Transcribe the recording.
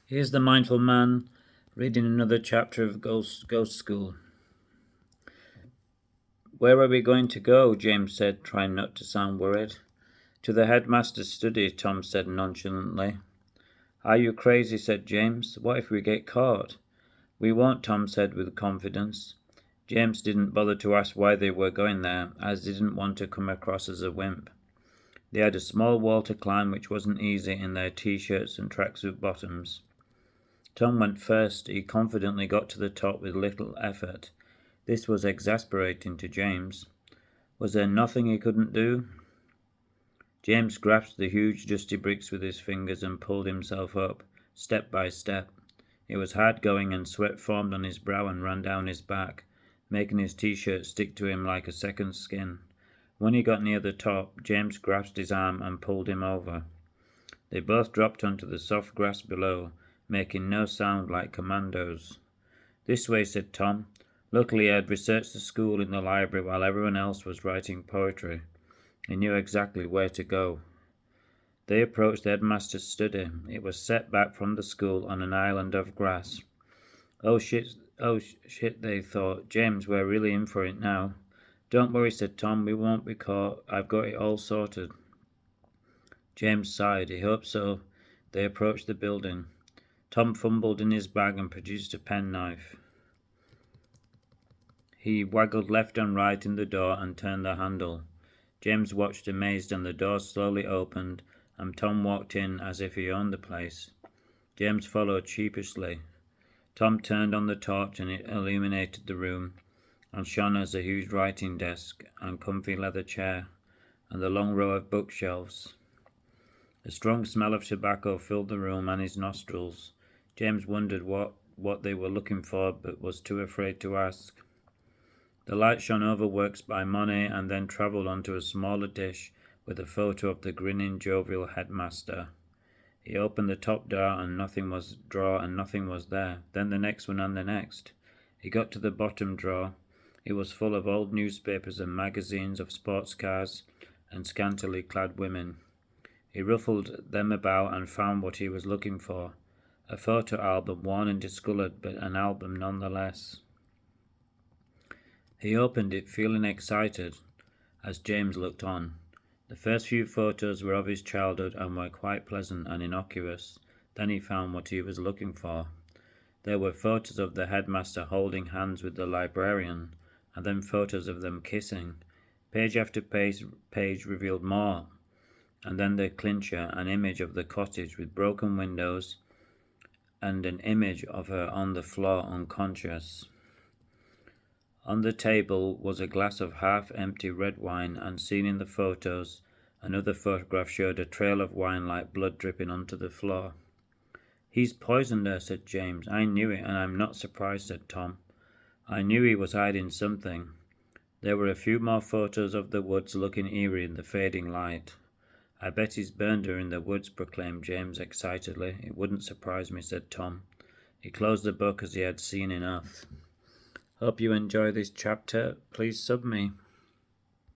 Here's the mindful man reading another chapter of Ghost School. Where are we going to go? James said, trying not to sound worried. To the headmaster's study, Tom said nonchalantly. Are you crazy? Said James. What if we get caught? We won't, Tom said with confidence. James didn't bother to ask why they were going there, as he didn't want to come across as a wimp. They had a small wall to climb which wasn't easy in their t-shirts and tracksuit bottoms. Tom went first. He confidently got to the top with little effort. This was exasperating to James. Was there nothing he couldn't do? James grasped the huge dusty bricks with his fingers and pulled himself up, step by step. It was hard going, and sweat formed on his brow and ran down his back, making his t-shirt stick to him like a second skin. When he got near the top, James grasped his arm and pulled him over. They both dropped onto the soft grass below, making no sound, like commandos. This way, said Tom. Luckily, he had researched the school in the library while everyone else was writing poetry. He knew exactly where to go. They approached the headmaster's study. It was set back from the school on an island of grass. Oh shit, they thought. James, we're really in for it now. Don't worry, said Tom, we won't be caught. I've got it all sorted. James sighed. He hoped so. They approached the building. Tom fumbled in his bag and produced a penknife. He waggled left and right in the door and turned the handle. James watched amazed, and the door slowly opened, and Tom walked in as if he owned the place. James followed sheepishly. Tom turned on the torch and it illuminated the room, and shone as a huge writing desk and comfy leather chair, and the long row of bookshelves. A strong smell of tobacco filled the room and his nostrils. James wondered what they were looking for, but was too afraid to ask. The light shone over works by Monet and then travelled onto a smaller dish with a photo of the grinning, jovial headmaster. He opened the top drawer and nothing was there. Then the next one and the next. He got to the bottom drawer. It was full of old newspapers and magazines of sports cars and scantily clad women. He ruffled them about and found what he was looking for. A photo album, worn and discoloured, but an album nonetheless. He opened it, feeling excited, as James looked on. The first few photos were of his childhood and were quite pleasant and innocuous. Then he found what he was looking for. There were photos of the headmaster holding hands with the librarian, and then photos of them kissing. Page after page revealed more, and then the clincher, an image of the cottage with broken windows, and an image of her on the floor unconscious. On the table was a glass of half-empty red wine, and seen in the photos, another photograph showed a trail of wine like blood dripping onto the floor. He's poisoned her, said James. I knew it, and I'm not surprised, said Tom. I knew he was hiding something. There were a few more photos of the woods looking eerie in the fading light. I bet he's burned her in the woods, proclaimed James excitedly. It wouldn't surprise me, said Tom. He closed the book as he had seen enough. Hope you enjoy this chapter. Please sub me.